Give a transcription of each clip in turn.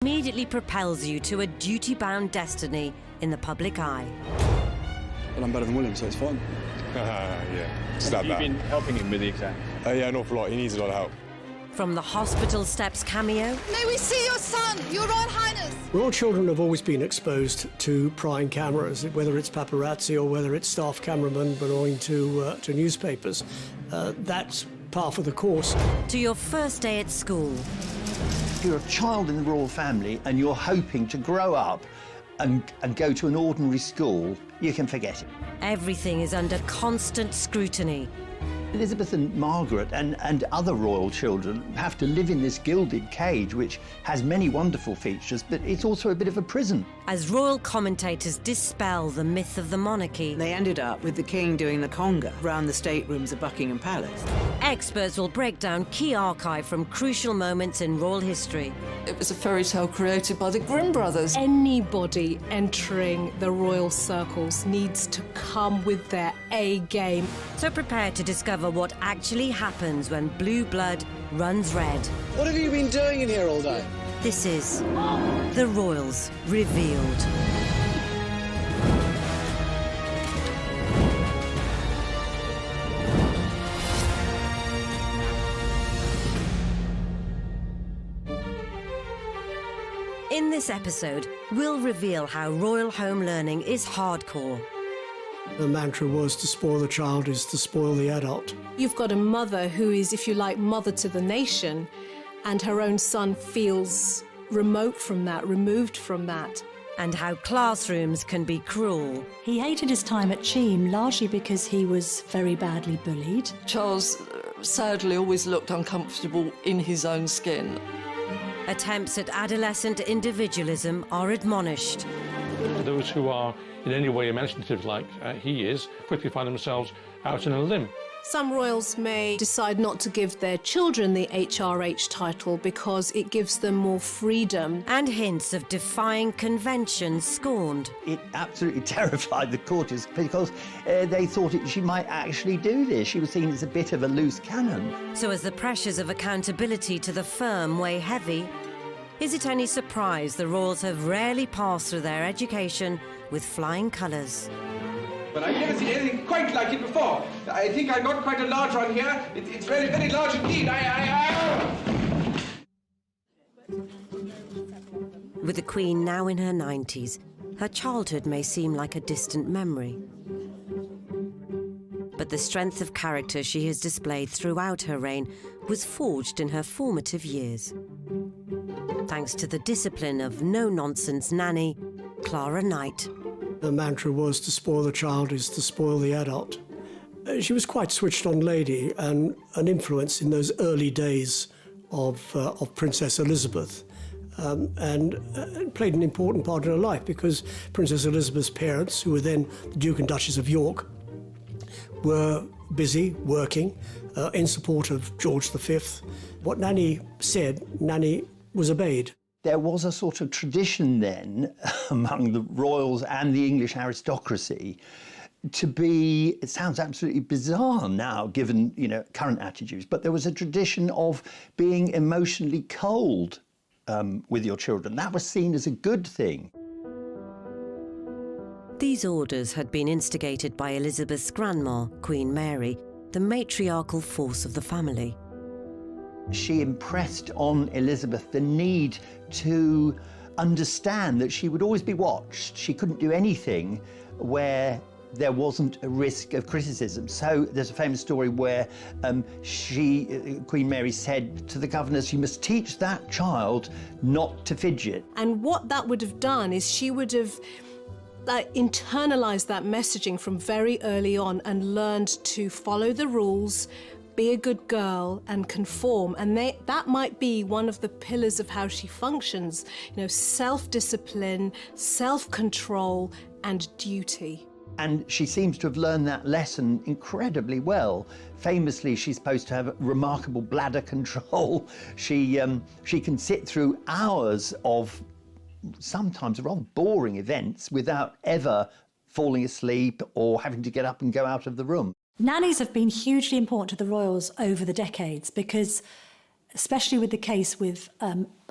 Immediately propels you to a duty-bound destiny in the public eye. Well, I'm better than William, so it's fine. Yeah, it's that You've bad. been helping him with the exam. Yeah, an awful lot. He needs a lot of help. From the hospital steps cameo May we see your son, Your Royal Highness? Royal children have always been exposed to prying cameras, whether it's paparazzi or whether it's staff cameramen belonging to newspapers. That's par for the course. to your first day at school. If you're a child in the royal family and you're hoping to grow up and go to an ordinary school, you can forget it. Everything is under constant scrutiny. Elizabeth and Margaret and other royal children have to live in this gilded cage, which has many wonderful features, but it's also a bit of a prison. As royal commentators dispel the myth of the monarchy, They ended up with the king doing the conga round the staterooms of Buckingham Palace. experts will break down key archive from crucial moments in royal history. It was a fairy tale created by the Grimm brothers. Anybody entering the royal circles needs to come with their A game. So prepare to discover what actually happens when blue blood runs red. What have you been doing in here all day? This is The Royals Revealed. In this episode, we'll reveal how royal home learning is hardcore. The mantra was to spoil the child is to spoil the adult. You've got a mother who is, if you like, mother to the nation, and her own son feels remote from that, removed from that. And how classrooms can be cruel. He hated his time at Cheam largely because he was very badly bullied. Charles sadly always looked uncomfortable in his own skin. Attempts at adolescent individualism are admonished. Those who are in any way imaginative like he is quickly find themselves out on a limb. Some royals may decide not to give their children the HRH title because it gives them more freedom. And hints of defying conventions scorned. It absolutely terrified the courtiers because they thought she might actually do this. She was seen as a bit of a loose cannon. So as the pressures of accountability to the firm weigh heavy, is it any surprise the royals have rarely passed through their education with flying colours? But I've never seen anything quite like it before. I think I got quite a large one here. It's very, very large indeed. With the Queen now in her 90s, her childhood may seem like a distant memory. But the strength of character she has displayed throughout her reign was forged in her formative years. Thanks to the discipline of no-nonsense nanny, Clara Knight. The mantra was to spoil the child is to spoil the adult. She was quite switched-on lady and an influence in those early days of Princess Elizabeth, and played an important part in her life because Princess Elizabeth's parents, who were then the Duke and Duchess of York, were busy working in support of George V. What Nanny said, Nanny was obeyed. There was a sort of tradition then among the royals and the English aristocracy to be, it sounds absolutely bizarre now given, current attitudes, but there was a tradition of being emotionally cold with your children. That was seen as a good thing. These orders had been instigated by Elizabeth's grandma, Queen Mary, the matriarchal force of the family. She impressed on Elizabeth the need to understand that she would always be watched. She couldn't do anything where there wasn't a risk of criticism. So there's a famous story where Queen Mary said to the governors, you must teach that child not to fidget. And what that would have done is she would have internalized that messaging from very early on and learned to follow the rules, be a good girl and conform. And that might be one of the pillars of how she functions, self-discipline, self-control and duty. And she seems to have learned that lesson incredibly well. Famously, she's supposed to have remarkable bladder control. She can sit through hours of sometimes rather boring events without ever falling asleep or having to get up and go out of the room. Nannies have been hugely important to the royals over the decades because, especially with the case with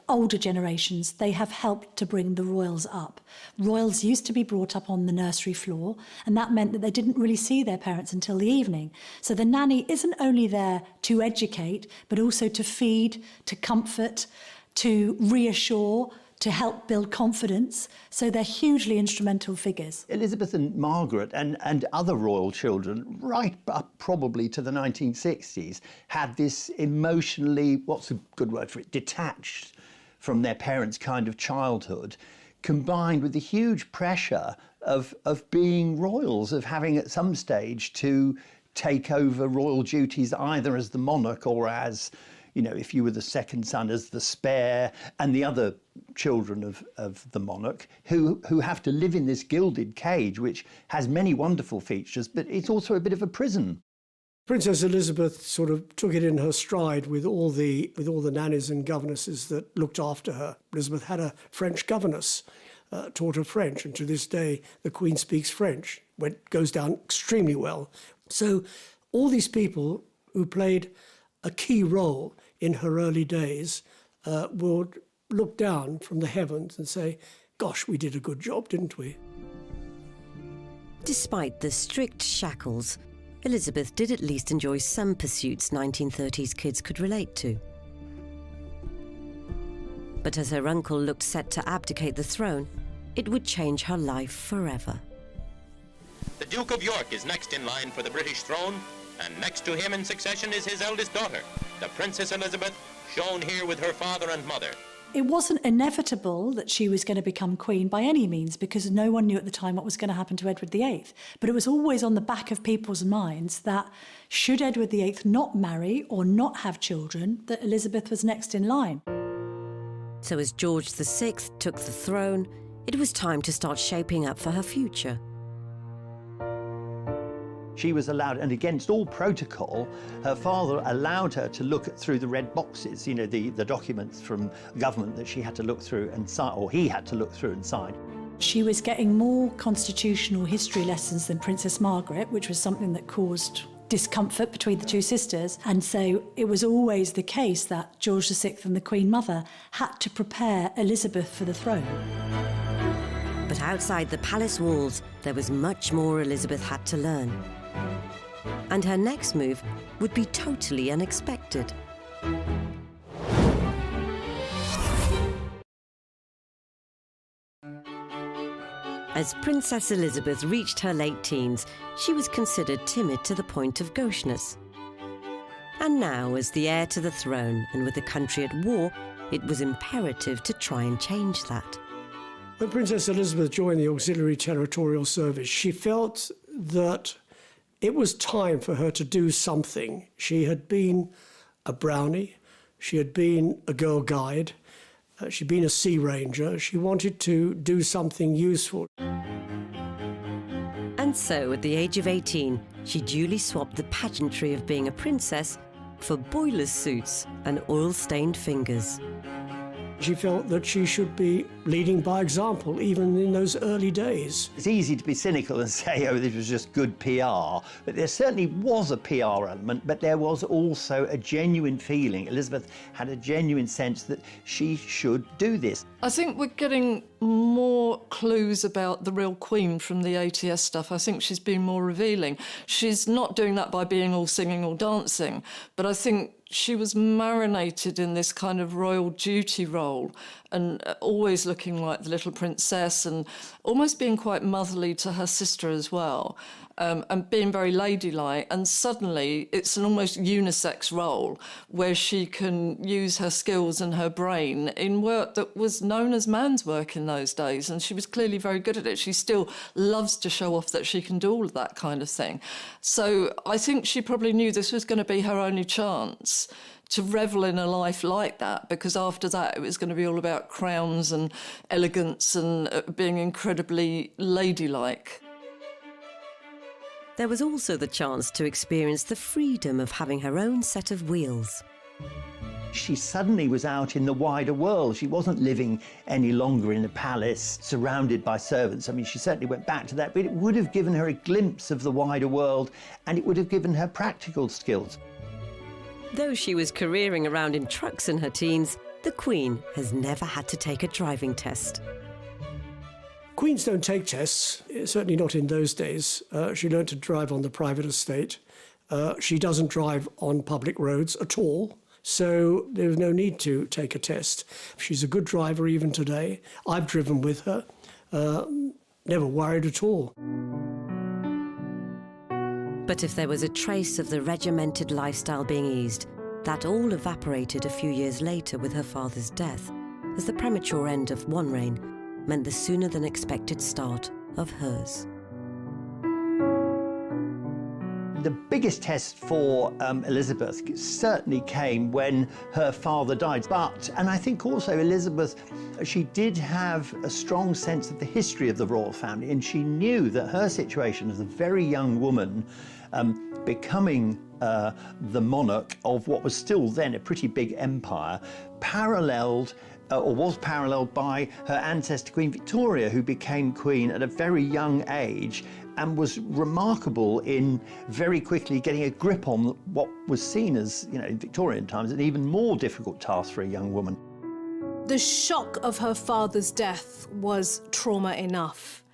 older generations, they have helped to bring the royals up. Royals used to be brought up on the nursery floor, and that meant that they didn't really see their parents until the evening. So the nanny isn't only there to educate, but also to feed, to comfort, to reassure, to help build confidence. So they're hugely instrumental figures. Elizabeth and Margaret and other royal children, right up probably to the 1960s, had this emotionally, what's a good word for it, detached from their parents' kind of childhood, combined with the huge pressure of being royals, of having at some stage to take over royal duties either as the monarch or as, you know, if you were the second son, as the spare, and the other children of the monarch who have to live in this gilded cage, which has many wonderful features, but it's also a bit of a prison. Princess Elizabeth sort of took it in her stride with all the nannies and governesses that looked after her. Elizabeth had a French governess, taught her French, and to this day the Queen speaks French. Goes down extremely well. So all these people who played a key role in her early days would look down from the heavens and say, gosh, we did a good job, didn't we? Despite the strict shackles, Elizabeth did at least enjoy some pursuits 1930s kids could relate to. But as her uncle looked set to abdicate the throne, it would change her life forever. The Duke of York is next in line for the British throne, and next to him in succession is his eldest daughter, the Princess Elizabeth, shown here with her father and mother. It wasn't inevitable that she was going to become queen by any means, because no one knew at the time what was going to happen to Edward VIII. But it was always on the back of people's minds that should Edward VIII not marry or not have children, that Elizabeth was next in line. So as George VI took the throne, it was time to start shaping up for her future. She was allowed, and against all protocol, her father allowed her to look through the red boxes, you know, the documents from government that she had to look through and sign, or he had to look through and sign. She was getting more constitutional history lessons than Princess Margaret, which was something that caused discomfort between the two sisters. And so it was always the case that George VI and the Queen Mother had to prepare Elizabeth for the throne. But outside the palace walls, there was much more Elizabeth had to learn. And her next move would be totally unexpected. As Princess Elizabeth reached her late teens, she was considered timid to the point of gaucheness. And now, as the heir to the throne and with the country at war, it was imperative to try and change that. When Princess Elizabeth joined the Auxiliary Territorial Service, she felt that it was time for her to do something. She had been a brownie, she had been a girl guide, she'd been a sea ranger. She wanted to do something useful. And so, at the age of 18, she duly swapped the pageantry of being a princess for boiler suits and oil-stained fingers. She felt that she should be leading by example, even in those early days. It's easy to be cynical and say, oh, this was just good PR. But there certainly was a PR element, but there was also a genuine feeling. Elizabeth had a genuine sense that she should do this. I think we're getting more clues about the real Queen from the ATS stuff. I think she's been more revealing. She's not doing that by being all singing or dancing, but I think she was marinated in this kind of royal duty role and always looking like the little princess and almost being quite motherly to her sister as well, and being very ladylike. And suddenly it's an almost unisex role where she can use her skills and her brain in work that was known as man's work in those days. And she was clearly very good at it. She still loves to show off that she can do all of that kind of thing. So I think she probably knew this was going to be her only chance to revel in a life like that, because after that it was going to be all about crowns and elegance and being incredibly ladylike. There was also the chance to experience the freedom of having her own set of wheels. She suddenly was out in the wider world. She wasn't living any longer in a palace surrounded by servants. I mean, she certainly went back to that, but it would have given her a glimpse of the wider world, and it would have given her practical skills. Though she was careering around in trucks in her teens, the Queen has never had to take a driving test. Queens don't take tests, certainly not in those days. She learned to drive on the private estate. She doesn't drive on public roads at all, so there was no need to take a test. She's a good driver even today. I've driven with her, never worried at all. But if there was a trace of the regimented lifestyle being eased, that all evaporated a few years later with her father's death, as the premature end of one reign meant the sooner than expected start of hers. The biggest test for Elizabeth certainly came when her father died. And I think also Elizabeth, she did have a strong sense of the history of the royal family, and she knew that her situation as a very young woman, becoming the monarch of what was still then a pretty big empire, was paralleled by her ancestor Queen Victoria, who became queen at a very young age and was remarkable in very quickly getting a grip on what was seen as, in Victorian times, an even more difficult task for a young woman. The shock of her father's death was trauma enough.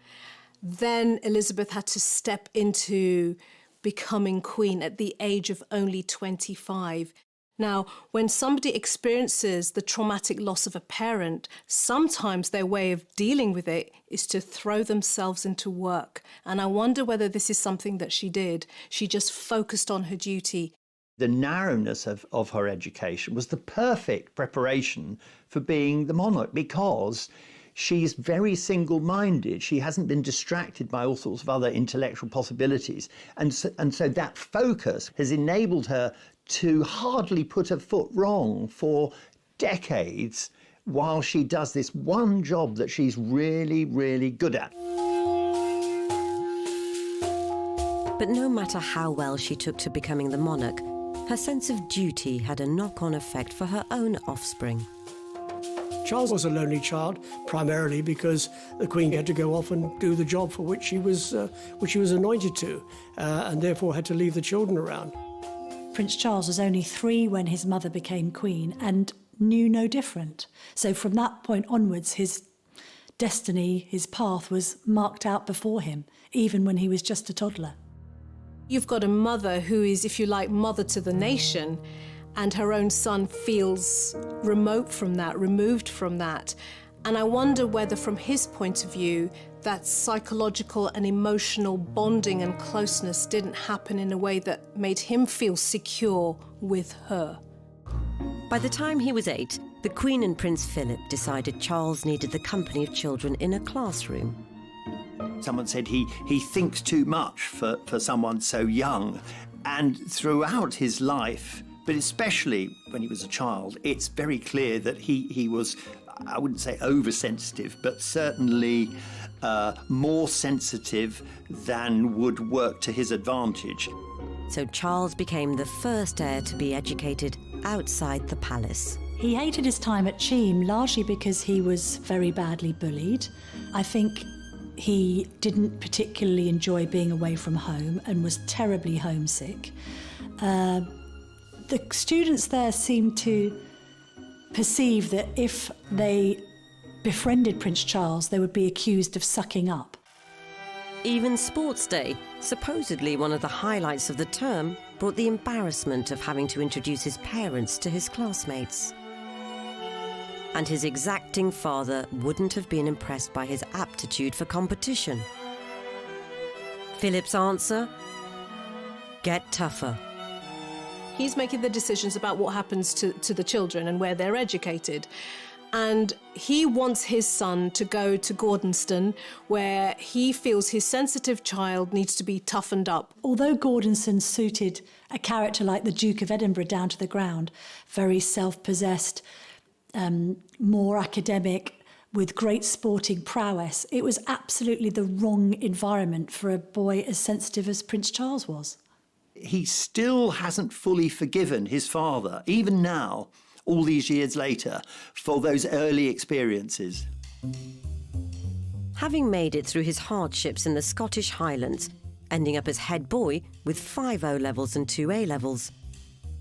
Then Elizabeth had to step into becoming queen at the age of only 25. Now, when somebody experiences the traumatic loss of a parent, sometimes their way of dealing with it is to throw themselves into work. And I wonder whether this is something that she did. She just focused on her duty. The narrowness of her education was the perfect preparation for being the monarch, because she's very single-minded. She hasn't been distracted by all sorts of other intellectual possibilities. And so that focus has enabled her to hardly put her foot wrong for decades while she does this one job that she's really, really good at. But no matter how well she took to becoming the monarch, her sense of duty had a knock-on effect for her own offspring. Charles was a lonely child, primarily because the Queen had to go off and do the job for which she was anointed to, and therefore had to leave the children around. Prince Charles was only 3 when his mother became queen and knew no different. So from that point onwards, his destiny, his path was marked out before him, even when he was just a toddler. You've got a mother who is, if you like, mother to the nation, and her own son feels remote from that, removed from that. And I wonder whether, from his point of view, that psychological and emotional bonding and closeness didn't happen in a way that made him feel secure with her. By the time he was 8, the Queen and Prince Philip decided Charles needed the company of children in a classroom. Someone said he thinks too much for someone so young. And throughout his life, but especially when he was a child, it's very clear that he was, I wouldn't say oversensitive, but certainly more sensitive than would work to his advantage. So Charles became the first heir to be educated outside the palace. He hated his time at Cheam largely because he was very badly bullied. I think he didn't particularly enjoy being away from home and was terribly homesick. The students there seemed to perceive that if they befriended Prince Charles, they would be accused of sucking up. Even Sports Day, supposedly one of the highlights of the term, brought the embarrassment of having to introduce his parents to his classmates. And his exacting father wouldn't have been impressed by his aptitude for competition. Philip's answer? Get tougher. He's making the decisions about what happens to the children and where they're educated. And he wants his son to go to Gordonston, where he feels his sensitive child needs to be toughened up. Although Gordonston suited a character like the Duke of Edinburgh down to the ground, very self-possessed, more academic, with great sporting prowess, it was absolutely the wrong environment for a boy as sensitive as Prince Charles was. He still hasn't fully forgiven his father, even now, all these years later, for those early experiences. Having made it through his hardships in the Scottish Highlands, ending up as head boy with 5 O-levels and 2 A-levels,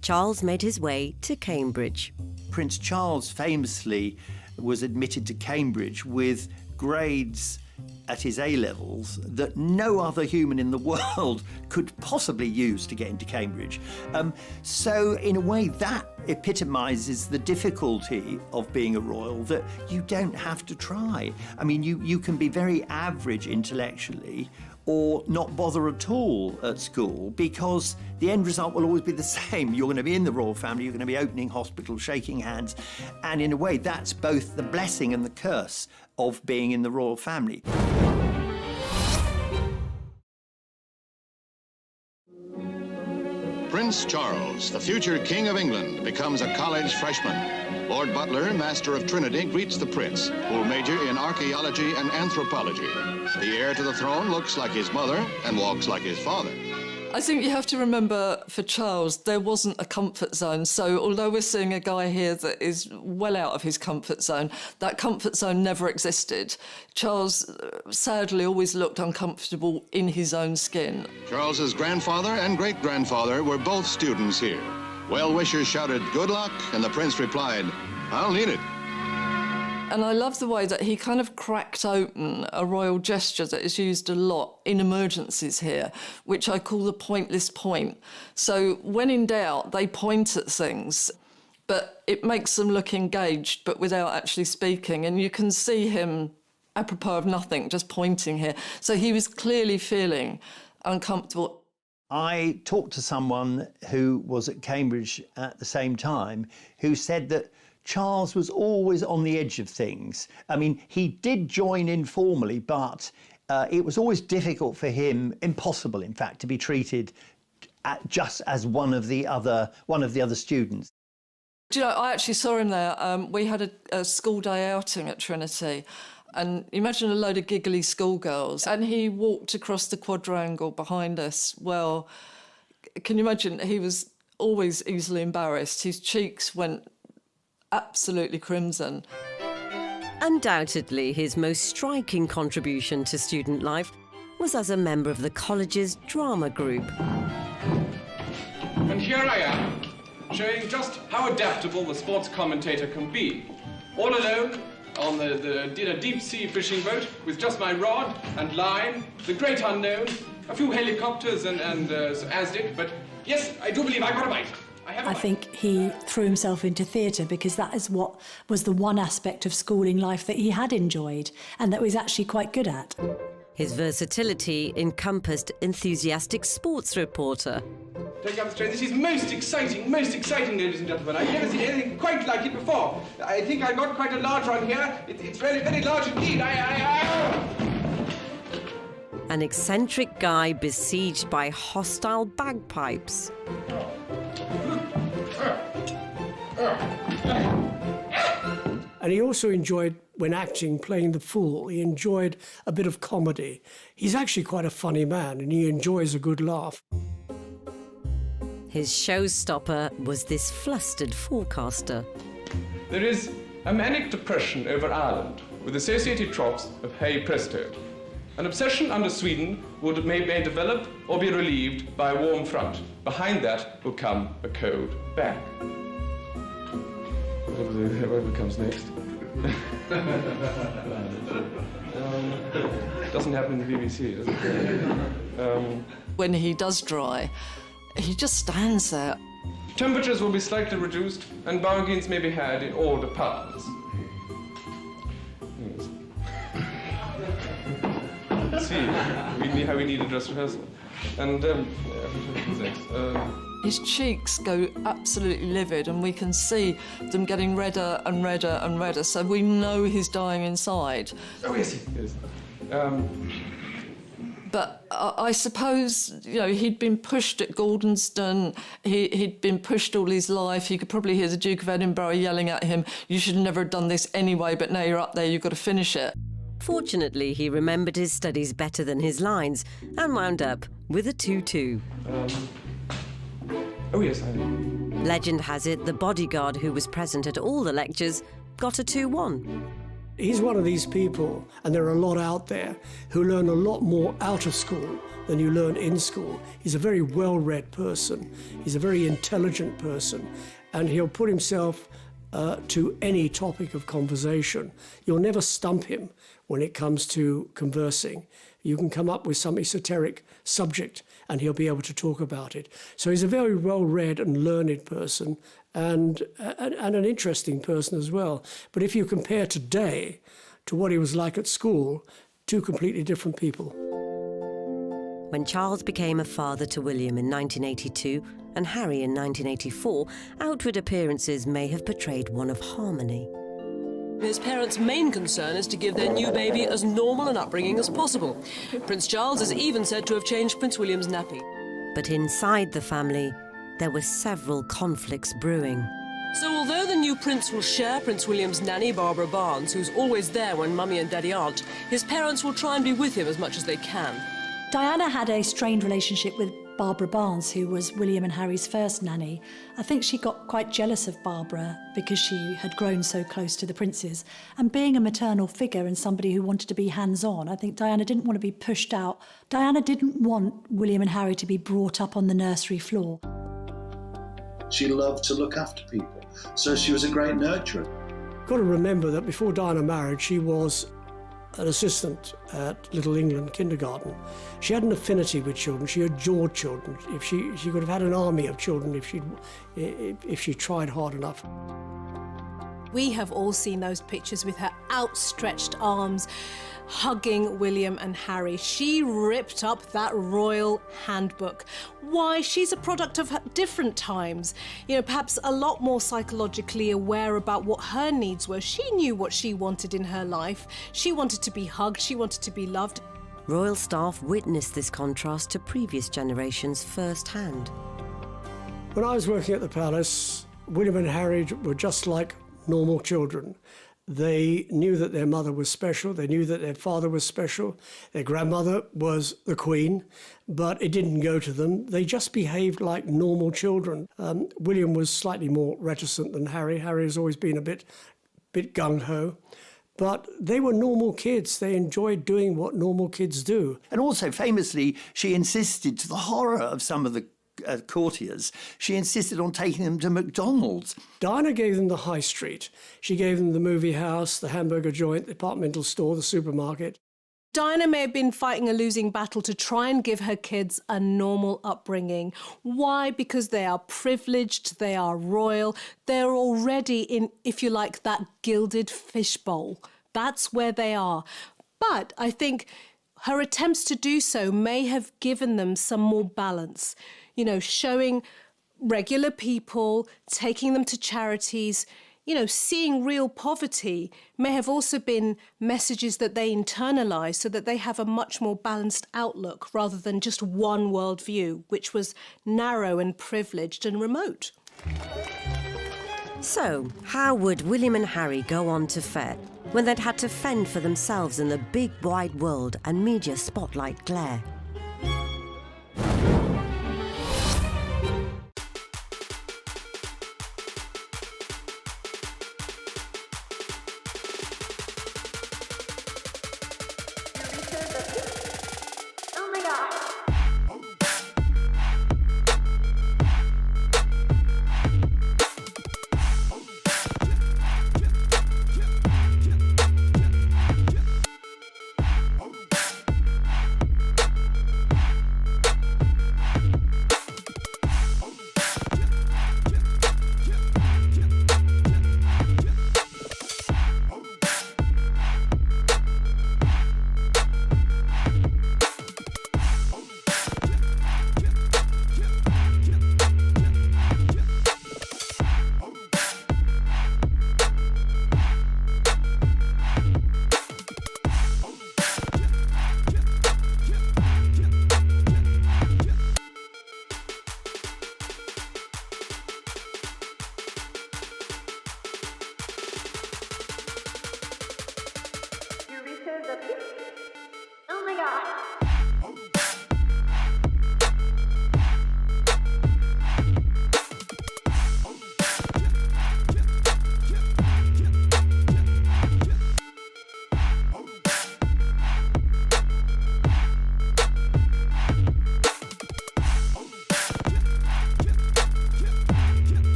Charles made his way to Cambridge. Prince Charles famously was admitted to Cambridge with grades at his A-levels that no other human in the world could possibly use to get into Cambridge. So in a way that epitomises the difficulty of being a royal, that you don't have to try. I mean, you can be very average intellectually or not bother at all at school, because the end result will always be the same. You're going to be in the royal family, you're going to be opening hospitals, shaking hands, and in a way that's both the blessing and the curse of being in the royal family. Prince Charles, the future King of England, becomes a college freshman. Lord Butler, Master of Trinity, greets the Prince, who'll major in archaeology and anthropology. The heir to the throne looks like his mother and walks like his father. I think you have to remember, for Charles, there wasn't a comfort zone. So although we're seeing a guy here that is well out of his comfort zone, that comfort zone never existed. Charles, sadly, always looked uncomfortable in his own skin. Charles's grandfather and great-grandfather were both students here. Well-wishers shouted, "Good luck," and the Prince replied, "I'll need it." And I love the way that he kind of cracked open a royal gesture that is used a lot in emergencies here, which I call the pointless point. So when in doubt, they point at things, but it makes them look engaged, but without actually speaking. And you can see him, apropos of nothing, just pointing here. So he was clearly feeling uncomfortable. I talked to someone who was at Cambridge at the same time who said that Charles was always on the edge of things. I mean, he did join informally, but it was always difficult for him, impossible, in fact, to be treated just as one of the other students. Do you know, I actually saw him there. We had a school day outing at Trinity, and imagine a load of giggly schoolgirls, and he walked across the quadrangle behind us. Well, can you imagine? He was always easily embarrassed. His cheeks went absolutely crimson. Undoubtedly, his most striking contribution to student life was as a member of the college's drama group. And here I am, showing just how adaptable the sports commentator can be. All alone on a deep-sea fishing boat with just my rod and line, the great unknown, a few helicopters and ASDIC, but yes, I do believe I got a bite. I think he threw himself into theatre because that is what was the one aspect of schooling life that he had enjoyed and that was actually quite good at. His versatility encompassed enthusiastic sports reporter. Take up the train. This is most exciting, ladies and gentlemen. I've never seen anything quite like it before. I think I got quite a large one here. It's very, very large indeed. An eccentric guy besieged by hostile bagpipes. And he also enjoyed, when acting, playing the fool. He enjoyed a bit of comedy. He's actually quite a funny man, and he enjoys a good laugh. His showstopper was this flustered forecaster. There is a manic depression over Ireland, with associated troughs of hay presto. An obsession under Sweden may develop or be relieved by a warm front. Behind that will come a cold back. Whatever comes next. Doesn't happen in the BBC, does it? When he does dry, he just stands there. Temperatures will be slightly reduced and bargains may be had in all departments. See, how we need a dress rehearsal. And his cheeks go absolutely livid and we can see them getting redder and redder and redder, so we know he's dying inside. Oh, yes. But I suppose, you know, he'd been pushed at Gordonston, he'd been pushed all his life. You could probably hear the Duke of Edinburgh yelling at him, "You should never have done this anyway, but now you're up there, you've got to finish it." Fortunately, he remembered his studies better than his lines and wound up with a 2-2. Oh, yes, I know. Legend has it the bodyguard who was present at all the lectures got a 2-1. He's one of these people, and there are a lot out there, who learn a lot more out of school than you learn in school. He's a very well-read person. He's a very intelligent person, and he'll put himself to any topic of conversation. You'll never stump him when it comes to conversing. You can come up with some esoteric subject and he'll be able to talk about it. So he's a very well-read and learned person and an interesting person as well. But if you compare today to what he was like at school, two completely different people. When Charles became a father to William in 1982 and Harry in 1984, outward appearances may have portrayed one of harmony. His parents' main concern is to give their new baby as normal an upbringing as possible. Prince Charles is even said to have changed Prince William's nappy. But inside the family, there were several conflicts brewing. So although the new prince will share Prince William's nanny, Barbara Barnes, who's always there when Mummy and Daddy aren't, his parents will try and be with him as much as they can. Diana had a strained relationship with Barbara Barnes, who was William and Harry's first nanny. I think she got quite jealous of Barbara because she had grown so close to the princes. And being a maternal figure and somebody who wanted to be hands-on, I think Diana didn't want to be pushed out. Diana didn't want William and Harry to be brought up on the nursery floor. She loved to look after people, so she was a great nurturer. Got to remember that before Diana married, she was an assistant at Little England kindergarten. She had an affinity with children. She adored children. If she could have had an army of children if she tried hard enough. We have all seen those pictures with her outstretched arms, hugging William and Harry. She ripped up that royal handbook. Why? She's a product of different times. You know, perhaps a lot more psychologically aware about what her needs were. She knew what she wanted in her life. She wanted to be hugged. She wanted to be loved. Royal staff witnessed this contrast to previous generations firsthand. When I was working at the palace, William and Harry were just like normal children. They knew that their mother was special. They knew that their father was special. Their grandmother was the Queen, but it didn't go to them. They just behaved like normal children. William was slightly more reticent than Harry. Harry has always been a bit gung-ho. But they were normal kids. They enjoyed doing what normal kids do. And also, famously, she insisted, to the horror of some of the courtiers, she insisted on taking them to McDonald's. Diana gave them the high street. She gave them the movie house, the hamburger joint, the departmental store, the supermarket. Diana may have been fighting a losing battle to try and give her kids a normal upbringing. Why? Because they are privileged, they are royal, they're already in, if you like, that gilded fishbowl. That's where they are. But I think her attempts to do so may have given them some more balance. You know, showing regular people, taking them to charities, you know, seeing real poverty may have also been messages that they internalise so that they have a much more balanced outlook rather than just one worldview, which was narrow and privileged and remote. So, how would William and Harry go on to fare when they'd had to fend for themselves in the big wide world and media spotlight glare?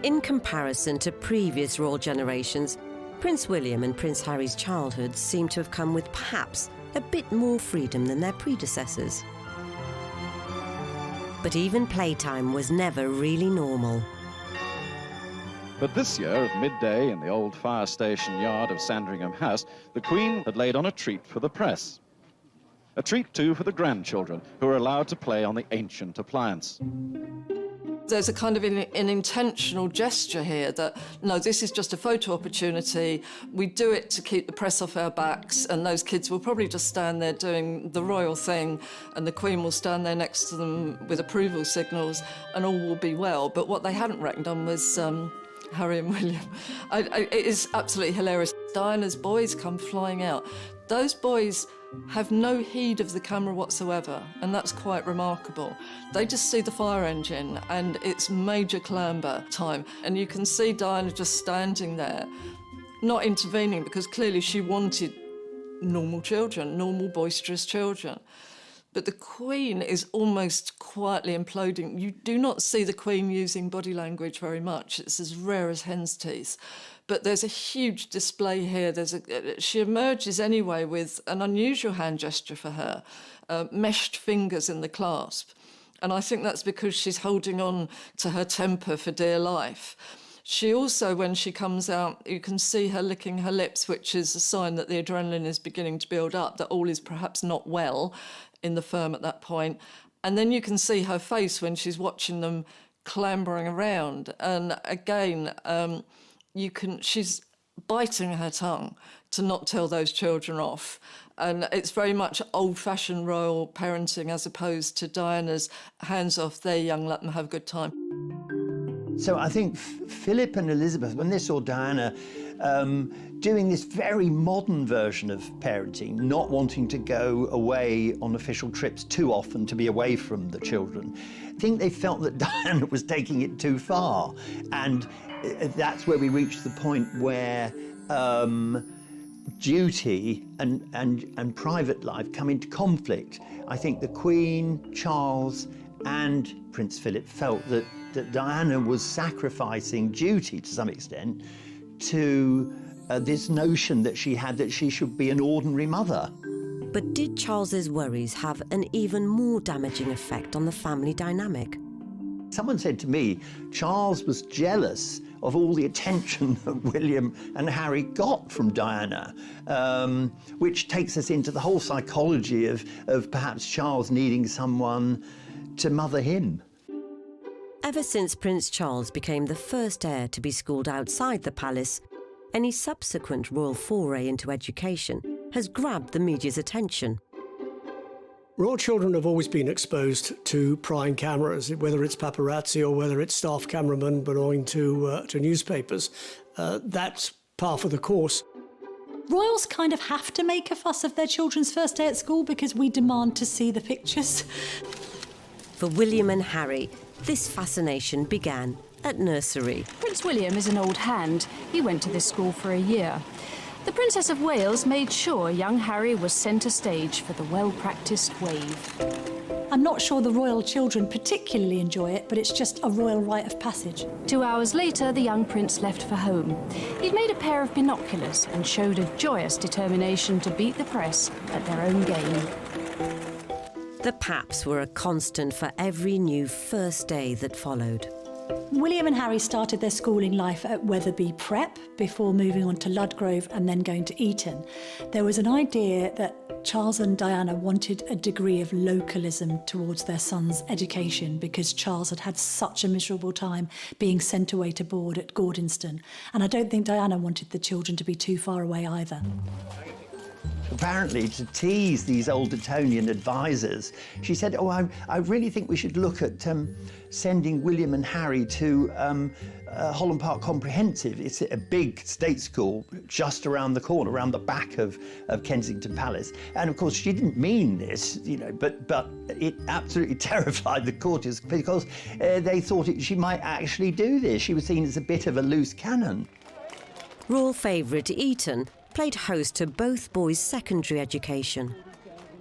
In comparison to previous royal generations, Prince William and Prince Harry's childhood seem to have come with perhaps a bit more freedom than their predecessors. But even playtime was never really normal. But this year, at midday in the old fire station yard of Sandringham House, the Queen had laid on a treat for the press. A treat, too, for the grandchildren, who are allowed to play on the ancient appliance. There's a kind of an intentional gesture here that, no, this is just a photo opportunity. We do it to keep the press off our backs, and those kids will probably just stand there doing the royal thing, and the Queen will stand there next to them with approval signals, and all will be well. But what they hadn't reckoned on was Harry and William. It is absolutely hilarious. Diana's boys come flying out. Those boys have no heed of the camera whatsoever, and that's quite remarkable. They just see the fire engine and it's major clamber time, and you can see Diana just standing there, not intervening, because clearly she wanted normal children, normal boisterous children. But the Queen is almost quietly imploding. You do not see the Queen using body language very much. It's as rare as hen's teeth. But there's a huge display here. She emerges anyway with an unusual hand gesture for her, meshed fingers in the clasp. And I think that's because she's holding on to her temper for dear life. She also, when she comes out, you can see her licking her lips, which is a sign that the adrenaline is beginning to build up, that all is perhaps not well in the firm at that point. And then you can see her face when she's watching them clambering around. And again, she's biting her tongue to not tell those children off. And it's very much old-fashioned royal parenting as opposed to Diana's hands off, they're young, let them have a good time. So I think Philip and Elizabeth, when they saw Diana doing this very modern version of parenting, not wanting to go away on official trips too often to be away from the children, I think they felt that Diana was taking it too far. And that's where we reached the point where duty and private life come into conflict. I think the Queen, Charles, and Prince Philip felt that Diana was sacrificing duty to some extent to this notion that she had that she should be an ordinary mother. But did Charles's worries have an even more damaging effect on the family dynamic? Someone said to me, Charles was jealous of all the attention that William and Harry got from Diana, which takes us into the whole psychology of perhaps Charles needing someone to mother him. Ever since Prince Charles became the first heir to be schooled outside the palace, any subsequent royal foray into education has grabbed the media's attention. Royal children have always been exposed to prying cameras, whether it's paparazzi or whether it's staff cameramen belonging to newspapers. That's par for the course. Royals kind of have to make a fuss of their children's first day at school because we demand to see the pictures. For William and Harry, this fascination began at nursery. Prince William is an old hand. He went to this school for a year. The Princess of Wales made sure young Harry was centre stage for the well-practised wave. I'm not sure the royal children particularly enjoy it, but it's just a royal rite of passage. 2 hours later, the young prince left for home. He'd made a pair of binoculars and showed a joyous determination to beat the press at their own game. The Paps were a constant for every new first day that followed. William and Harry started their schooling life at Wetherby Prep before moving on to Ludgrove and then going to Eton. There was an idea that Charles and Diana wanted a degree of localism towards their son's education because Charles had had such a miserable time being sent away to board at Gordonston. And I don't think Diana wanted the children to be too far away either. Apparently, to tease these old Etonian advisors, she said, oh, I really think we should look at sending William and Harry to Holland Park Comprehensive. It's a big state school just around the corner, around the back of Kensington Palace. And of course, she didn't mean this, you know, but it absolutely terrified the courtiers because they thought she might actually do this. She was seen as a bit of a loose cannon. Royal favourite Eton played host to both boys' secondary education.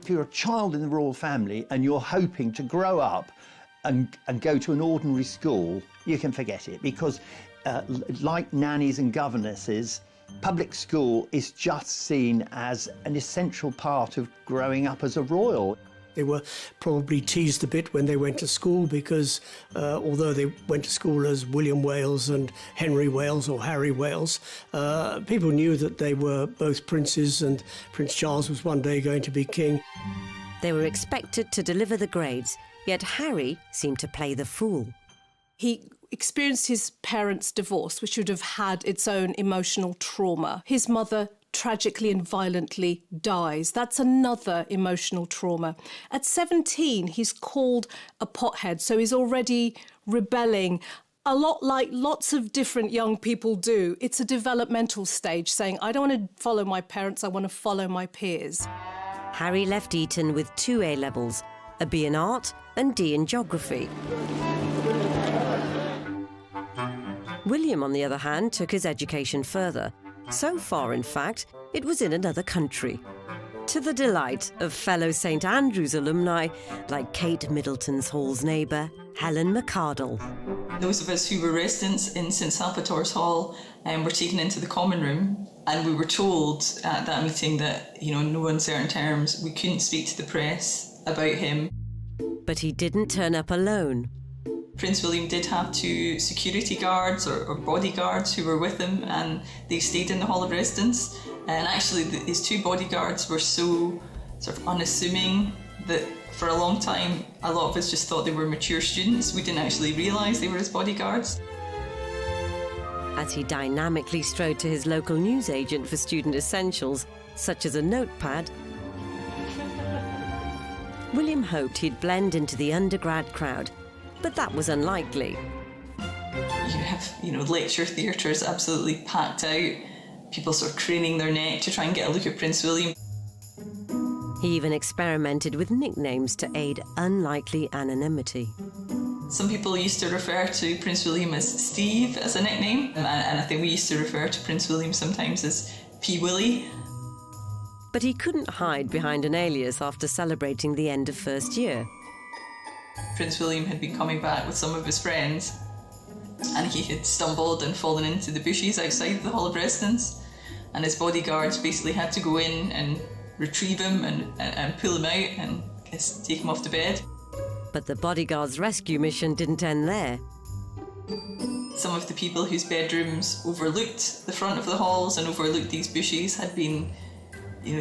If you're a child in the royal family and you're hoping to grow up and go to an ordinary school, you can forget it because like nannies and governesses, public school is just seen as an essential part of growing up as a royal. They were probably teased a bit when they went to school because although they went to school as William Wales and Henry Wales or Harry Wales, people knew that they were both princes and Prince Charles was one day going to be king. They were expected to deliver the grades, yet Harry seemed to play the fool. He experienced his parents' divorce, which would have had its own emotional trauma. His mother tragically and violently dies. That's another emotional trauma. At 17, he's called a pothead, so he's already rebelling. A lot like lots of different young people do. It's a developmental stage, saying, I don't want to follow my parents, I want to follow my peers. Harry left Eton with 2 A-levels, a B in art and D in geography. William, on the other hand, took his education further. So far, in fact, it was in another country. To the delight of fellow St Andrews alumni like Kate Middleton's Hall's neighbour, Helen McCardle. Those of us who were residents in St Salvator's Hall were taken into the common room, and we were told at that meeting that, in no uncertain terms, we couldn't speak to the press about him. But he didn't turn up alone. Prince William did have 2 security guards or bodyguards who were with him, and they stayed in the Hall of Residence. And actually, his 2 bodyguards were so sort of unassuming that for a long time, a lot of us just thought they were mature students. We didn't actually realise they were his bodyguards. As he dynamically strode to his local newsagent for student essentials, such as a notepad, William hoped he'd blend into the undergrad crowd, but that was unlikely. You have, lecture theatres absolutely packed out, people sort of craning their neck to try and get a look at Prince William. He even experimented with nicknames to aid unlikely anonymity. Some people used to refer to Prince William as Steve as a nickname, and I think we used to refer to Prince William sometimes as P. Willie. But he couldn't hide behind an alias after celebrating the end of first year. Prince William had been coming back with some of his friends, and he had stumbled and fallen into the bushes outside the Hall of Residence, and his bodyguards basically had to go in and retrieve him and pull him out and take him off to bed. But the bodyguards' rescue mission didn't end there. Some of the people whose bedrooms overlooked the front of the halls and overlooked these bushes had been,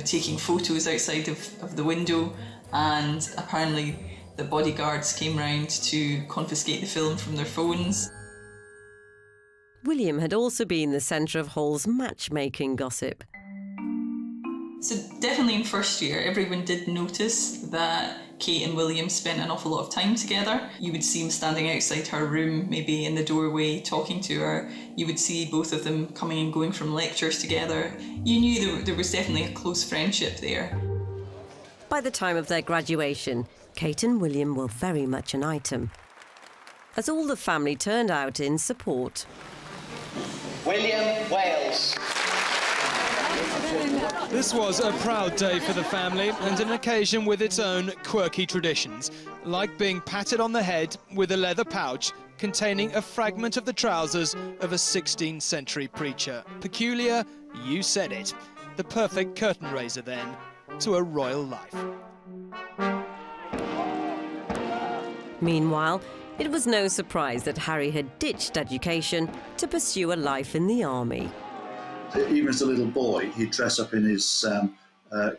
taking photos outside of the window, and apparently the bodyguards came round to confiscate the film from their phones. William had also been the centre of Hall's matchmaking gossip. So definitely in first year, everyone did notice that Kate and William spent an awful lot of time together. You would see him standing outside her room, maybe in the doorway, talking to her. You would see both of them coming and going from lectures together. You knew there was definitely a close friendship there. By the time of their graduation, Kate and William were very much an item, as all the family turned out in support. William Wales. This was a proud day for the family and an occasion with its own quirky traditions, like being patted on the head with a leather pouch containing a fragment of the trousers of a 16th century preacher. Peculiar, you said it. The perfect curtain raiser, then, to a royal life. Meanwhile, it was no surprise that Harry had ditched education to pursue a life in the army. Even as a little boy, he'd dress up in his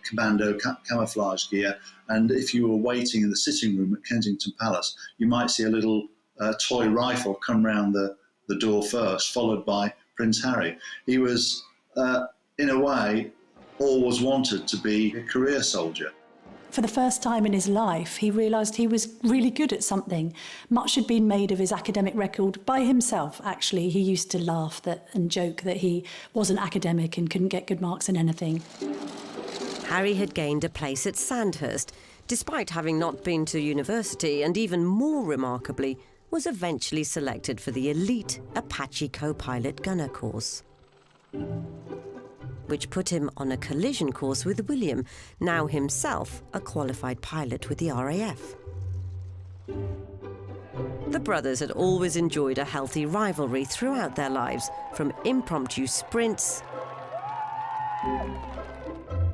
commando camouflage gear, and if you were waiting in the sitting room at Kensington Palace, you might see a little toy rifle come round the door first, followed by Prince Harry. He was, in a way, always wanted to be a career soldier. For the first time in his life, he realised he was really good at something. Much had been made of his academic record by himself, actually. He used to laugh and joke that he wasn't academic and couldn't get good marks in anything. Harry had gained a place at Sandhurst, despite having not been to university, and even more remarkably, was eventually selected for the elite Apache co-pilot gunner course, which put him on a collision course with William, now himself a qualified pilot with the RAF. The brothers had always enjoyed a healthy rivalry throughout their lives, from impromptu sprints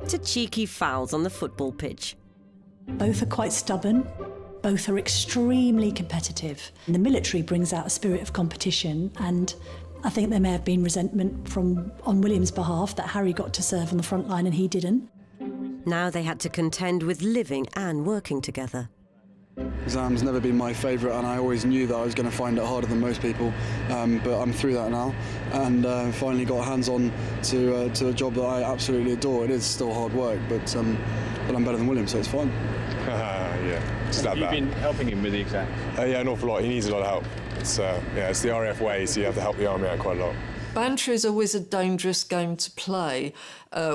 to cheeky fouls on the football pitch. Both are quite stubborn. Both are extremely competitive. The military brings out a spirit of competition, and I think there may have been resentment on William's behalf that Harry got to serve on the front line and he didn't. Now they had to contend with living and working together. Exams never been my favourite, and I always knew that I was going to find it harder than most people, but I'm through that now, and finally got hands-on to a job that I absolutely adore. It is still hard work, but I'm better than William, so it's fine. Yeah, Have you been helping him with the exams? Yeah, an awful lot. He needs a lot of help. It's the RAF way, so you have to help the army out quite a lot. Banter is always a dangerous game to play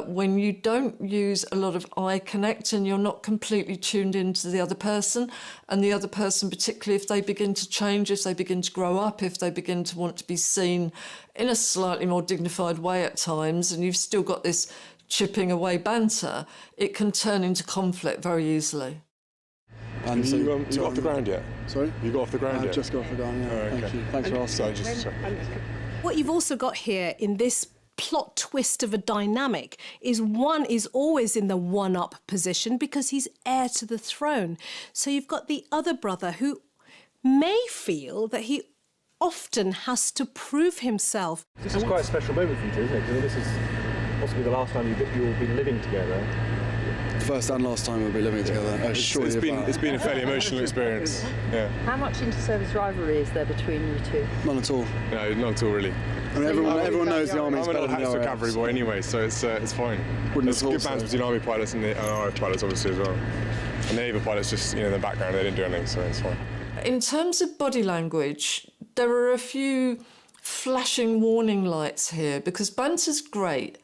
when you don't use a lot of eye connect and you're not completely tuned into the other person, and the other person, particularly if they begin to change, if they begin to grow up, if they begin to want to be seen in a slightly more dignified way at times, and you've still got this chipping away banter, it can turn into conflict very easily. And so you got off the ground yet? Sorry? You got off the ground yet? I've just got off the ground, yeah. Oh, okay. Thank you. Thanks for asking. What you've also got here in this plot twist of a dynamic is one is always in the one-up position because he's heir to the throne. So you've got the other brother who may feel that he often has to prove himself. This is quite a special moment for you two, isn't it? Because this is possibly the last time you'll be living together. First and last time we'll be living together. It's been a fairly emotional experience. Yeah. How much inter-service rivalry is there between you two? None at all. No, not at all, really. I mean, everyone knows the army's better than the I'm an RAF. cavalry boy anyway, so it's fine. There's good bands between army pilots and RAF pilots, obviously, as well. And the naval pilots just, in the background, they didn't do anything, so it's fine. In terms of body language, there are a few flashing warning lights here, because banter's great,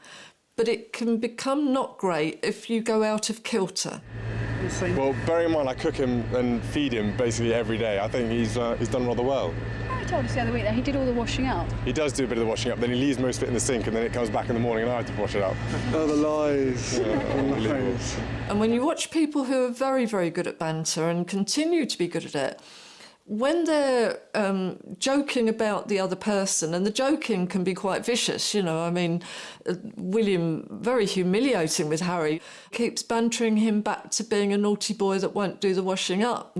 but it can become not great if you go out of kilter. Well, bearing in mind I cook him and feed him basically every day, I think he's done rather well. I told us the other week that he did all the washing up. He does do a bit of the washing up, then he leaves most of it in the sink, and then it comes back in the morning and I have to wash it up. Oh, the lies. Unbelievable. And when you watch people who are very, very good at banter and continue to be good at it, when they're joking about the other person, and the joking can be quite vicious, William, very humiliating with Harry, keeps bantering him back to being a naughty boy that won't do the washing up,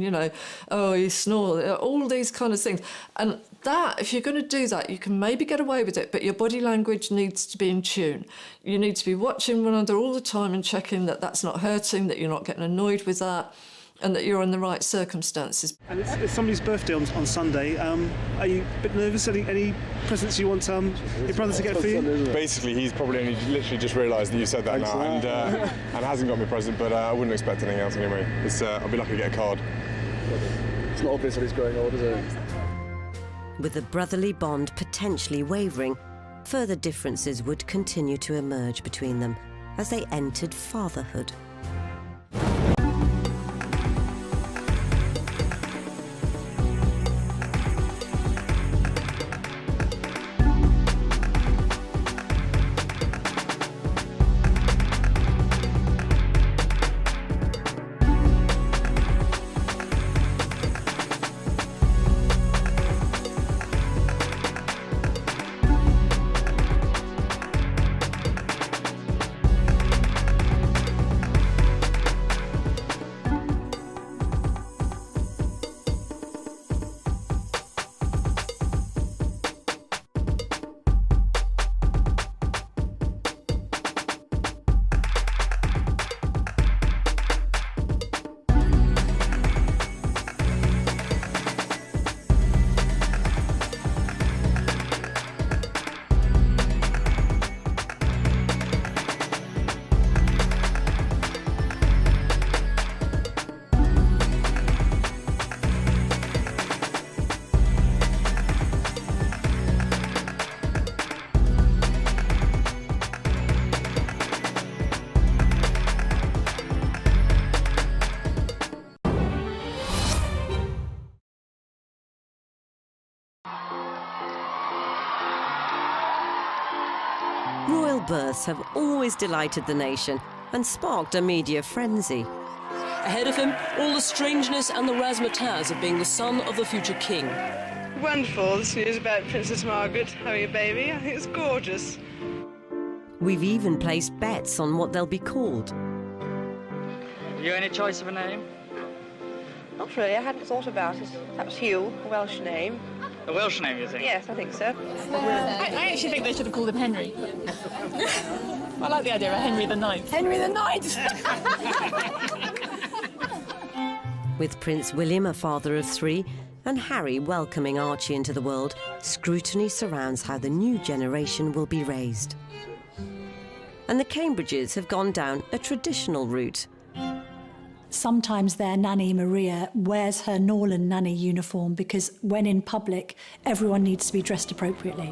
oh, he snores, all these kind of things. And that, if you're going to do that, you can maybe get away with it, but your body language needs to be in tune. You need to be watching one another all the time and checking that that's not hurting, that you're not getting annoyed with that, and that you're in the right circumstances. And it's somebody's birthday on Sunday. Are you a bit nervous? Any presents you want your brother to get for you? Basically, he's probably only literally just realised that you said that now, and hasn't got me a present, but I wouldn't expect anything else anyway. I'll be lucky to get a card. It's not obvious that he's growing old, is it? With the brotherly bond potentially wavering, further differences would continue to emerge between them as they entered fatherhood. Royal births have always delighted the nation and sparked a media frenzy. Ahead of him, all the strangeness and the razzmatazz of being the son of the future king. Wonderful, this news about Princess Margaret having a baby. I think it's gorgeous. We've even placed bets on what they'll be called. Have you any choice of a name? Not really, I hadn't thought about it. Perhaps Hugh, a Welsh name. A Welsh name, you think? Yes, I think so. I actually think they should have called him Henry. I like the idea of Henry the Ninth. Henry the Ninth! With Prince William, a father of 3, and Harry welcoming Archie into the world, scrutiny surrounds how the new generation will be raised. And the Cambridges have gone down a traditional route. Sometimes their nanny, Maria, wears her Norland nanny uniform because when in public, everyone needs to be dressed appropriately.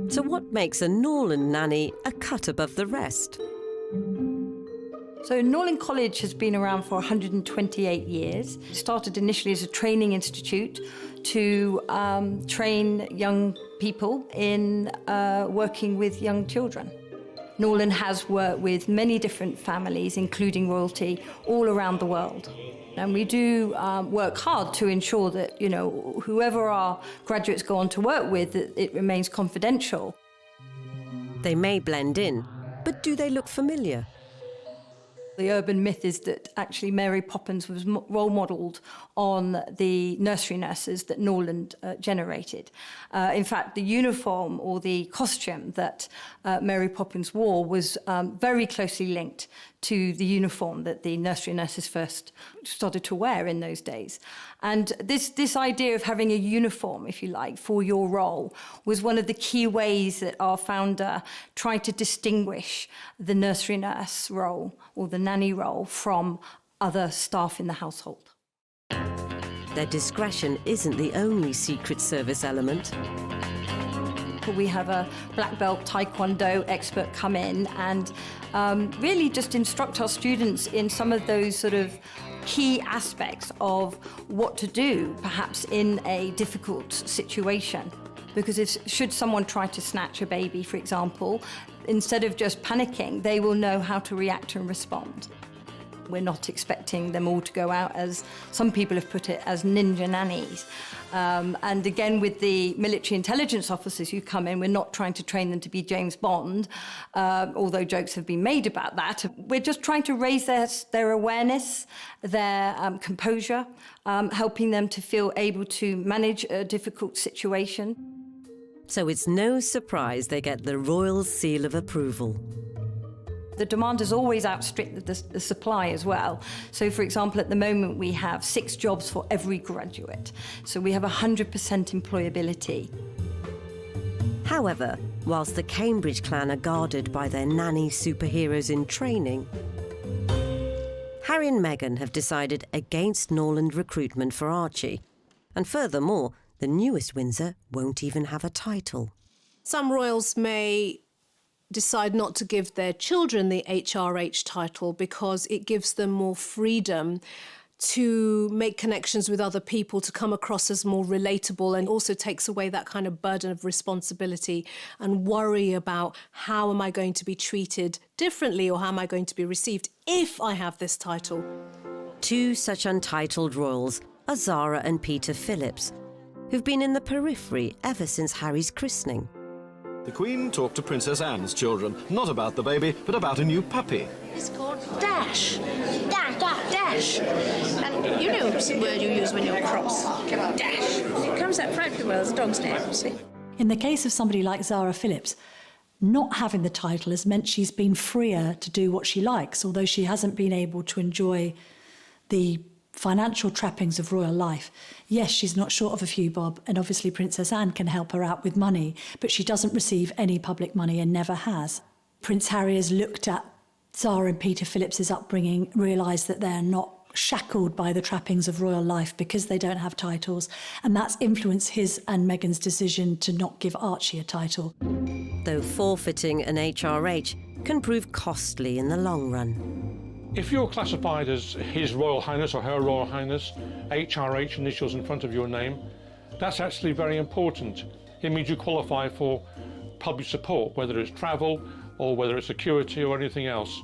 So what makes a Norland nanny a cut above the rest? So Norland College has been around for 128 years. It started initially as a training institute to train young people in working with young children. Norland has worked with many different families, including royalty, all around the world. And we do work hard to ensure that, you know, whoever our graduates go on to work with, that it remains confidential. They may blend in, but do they look familiar? The urban myth is that actually Mary Poppins was role modelled on the nursery nurses that Norland generated. In fact, the uniform or the costume that Mary Poppins wore was very closely linked to the uniform that the nursery nurses first started to wear in those days. And this idea of having a uniform, if you like, for your role was one of the key ways that our founder tried to distinguish the nursery nurse role or the nanny role from other staff in the household. Their discretion isn't the only Secret Service element. We have a black belt taekwondo expert come in and really just instruct our students in some of those sort of key aspects of what to do, perhaps in a difficult situation. Because should someone try to snatch a baby, for example, instead of just panicking, they will know how to react and respond. We're not expecting them all to go out as, some people have put it, as ninja nannies. And again, with the military intelligence officers who come in, we're not trying to train them to be James Bond, although jokes have been made about that. We're just trying to raise their awareness, their composure, helping them to feel able to manage a difficult situation. So it's no surprise they get the royal seal of approval. The demand has always outstripped the supply as well. So, for example, at the moment we have 6 jobs for every graduate. So we have 100% employability. However, whilst the Cambridge clan are guarded by their nanny superheroes in training, Harry and Meghan have decided against Norland recruitment for Archie. And furthermore, the newest Windsor won't even have a title. Some royals may decide not to give their children the HRH title because it gives them more freedom to make connections with other people, to come across as more relatable, and also takes away that kind of burden of responsibility and worry about how am I going to be treated differently or how am I going to be received if I have this title. 2 such untitled royals are Zara and Peter Phillips, who've been in the periphery ever since Harry's christening. The Queen talked to Princess Anne's children, not about the baby, but about a new puppy. It's called Dash. Dash. And you know the word you use when you're cross. Dash. It comes out frightfully well as a dog's name, see? In the case of somebody like Zara Phillips, not having the title has meant she's been freer to do what she likes, although she hasn't been able to enjoy the financial trappings of royal life. Yes, she's not short of a few bob, and obviously Princess Anne can help her out with money, but she doesn't receive any public money and never has. Prince Harry has looked at Zara and Peter Phillips's upbringing, realised that they're not shackled by the trappings of royal life because they don't have titles, and that's influenced his and Meghan's decision to not give Archie a title. Though forfeiting an HRH can prove costly in the long run. If you're classified as His Royal Highness or Her Royal Highness, HRH initials in front of your name, that's actually very important. It means you qualify for public support, whether it's travel or whether it's security or anything else.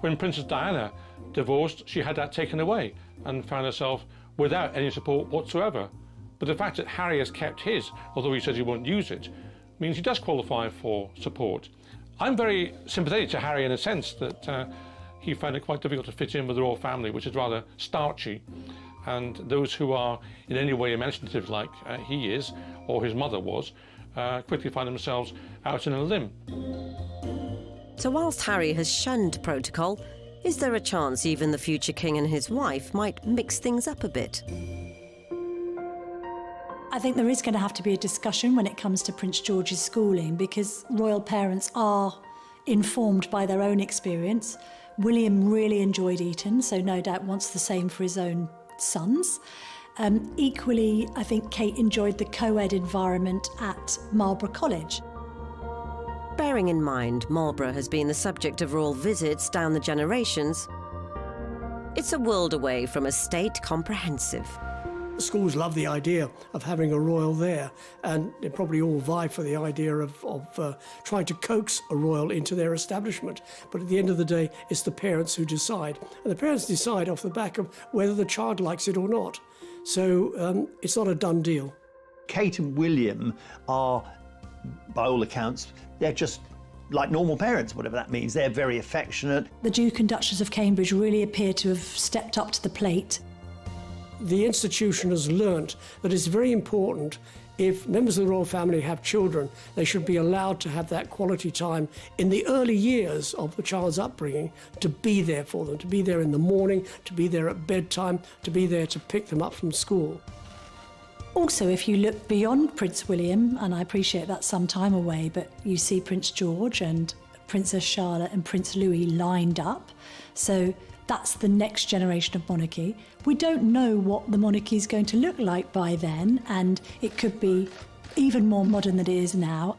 When Princess Diana divorced, she had that taken away and found herself without any support whatsoever. But the fact that Harry has kept his, although he says he won't use it, means he does qualify for support. I'm very sympathetic to Harry in a sense that he found it quite difficult to fit in with the royal family, which is rather starchy. And those who are in any way imaginative like he is, or his mother was, quickly find themselves out on a limb. So whilst Harry has shunned protocol, is there a chance even the future king and his wife might mix things up a bit? I think there is going to have to be a discussion when it comes to Prince George's schooling, because royal parents are informed by their own experience. William really enjoyed Eton, so no doubt wants the same for his own sons. Equally, I think Kate enjoyed the co-ed environment at Marlborough College. Bearing in mind Marlborough has been the subject of royal visits down the generations, it's a world away from a state comprehensive. Schools love the idea of having a royal there, and they probably all vie for the idea of trying to coax a royal into their establishment. But at the end of the day, it's the parents who decide. And the parents decide off the back of whether the child likes it or not. So it's not a done deal. Kate and William are, by all accounts, they're just like normal parents, whatever that means. They're very affectionate. The Duke and Duchess of Cambridge really appear to have stepped up to the plate. The institution has learnt that it's very important, if members of the royal family have children, they should be allowed to have that quality time in the early years of the child's upbringing, to be there for them, to be there in the morning, to be there at bedtime, to be there to pick them up from school. Also, if you look beyond Prince William, and I appreciate that's some time away, but you see Prince George and Princess Charlotte and Prince Louis lined up. So that's the next generation of monarchy. We don't know what the monarchy is going to look like by then, and it could be even more modern than it is now.